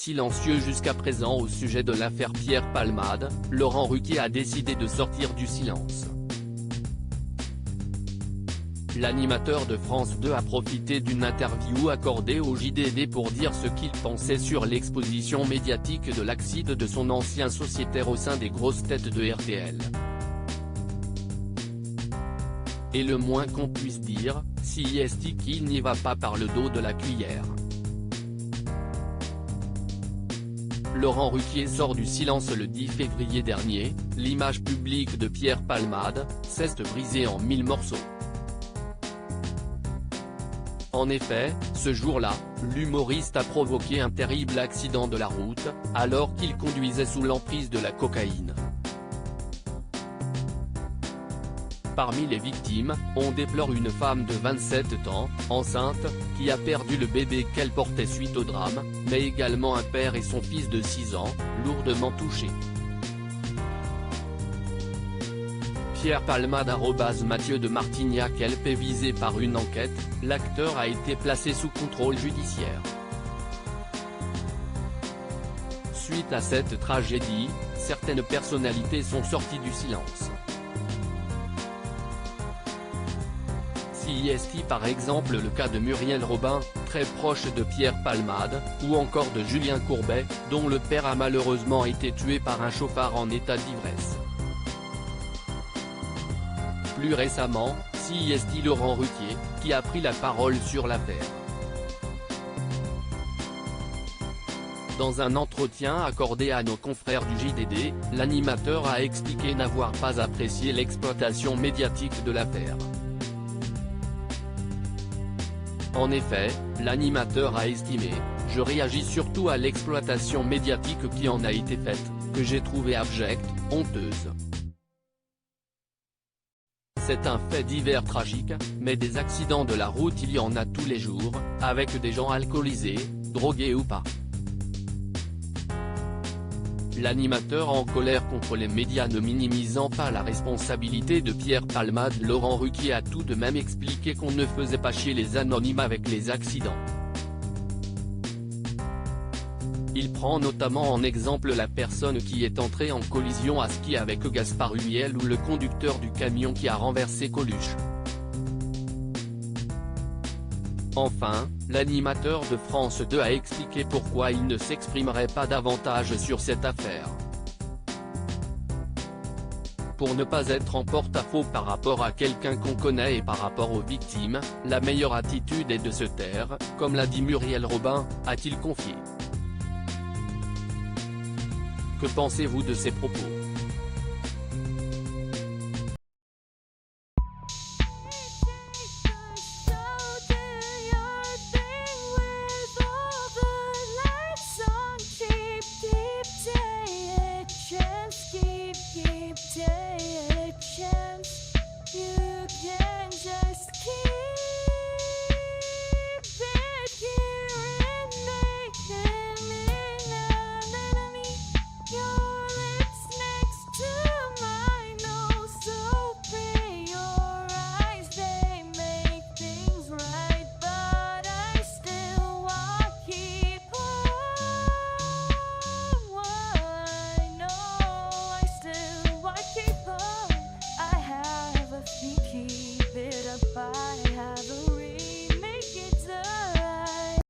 Silencieux jusqu'à présent au sujet de l'affaire Pierre Palmade, Laurent Ruquier a décidé de sortir du silence. L'animateur de France 2 a profité d'une interview accordée au JDD pour dire ce qu'il pensait sur l'exposition médiatique de l'accident de son ancien sociétaire au sein des grosses têtes de RTL. Et le moins qu'on puisse dire, c'est qu'il n'y va pas par le dos de la cuillère. Laurent Ruquier sort du silence le 10 février dernier, l'image publique de Pierre Palmade s'est brisée en 1000 morceaux. En effet, ce jour-là, l'humoriste a provoqué un terrible accident de la route, alors qu'il conduisait sous l'emprise de la cocaïne. Parmi les victimes, on déplore une femme de 27 ans, enceinte, qui a perdu le bébé qu'elle portait suite au drame, mais également un père et son fils de 6 ans, lourdement touchés. Pierre Palmade Mathieu de Martignac LP visé par une enquête, l'acteur a été placé sous contrôle judiciaire. Suite à cette tragédie, certaines personnalités sont sorties du silence. Par exemple le cas de Muriel Robin, très proche de Pierre Palmade, ou encore de Julien Courbet, dont le père a malheureusement été tué par un chauffard en état d'ivresse. Plus récemment, Laurent Ruquier, qui a pris la parole sur l'affaire. Dans un entretien accordé à nos confrères du JDD, l'animateur a expliqué n'avoir pas apprécié l'exploitation médiatique de l'affaire. En effet, l'animateur a estimé « Je réagis surtout à l'exploitation médiatique qui en a été faite, que j'ai trouvée abjecte, honteuse. C'est un fait divers tragique, mais des accidents de la route il y en a tous les jours, avec des gens alcoolisés, drogués ou pas. » L'animateur en colère contre les médias ne minimisant pas la responsabilité de Pierre Palmade, Laurent Ruquier a tout de même expliqué qu'on ne faisait pas chier les anonymes avec les accidents. Il prend notamment en exemple la personne qui est entrée en collision à ski avec Gaspard Huliel ou le conducteur du camion qui a renversé Coluche. Enfin, l'animateur de France 2 a expliqué pourquoi il ne s'exprimerait pas davantage sur cette affaire. Pour ne pas être en porte-à-faux par rapport à quelqu'un qu'on connaît et par rapport aux victimes, la meilleure attitude est de se taire, comme l'a dit Muriel Robin, a-t-il confié. Que pensez-vous de ces propos ?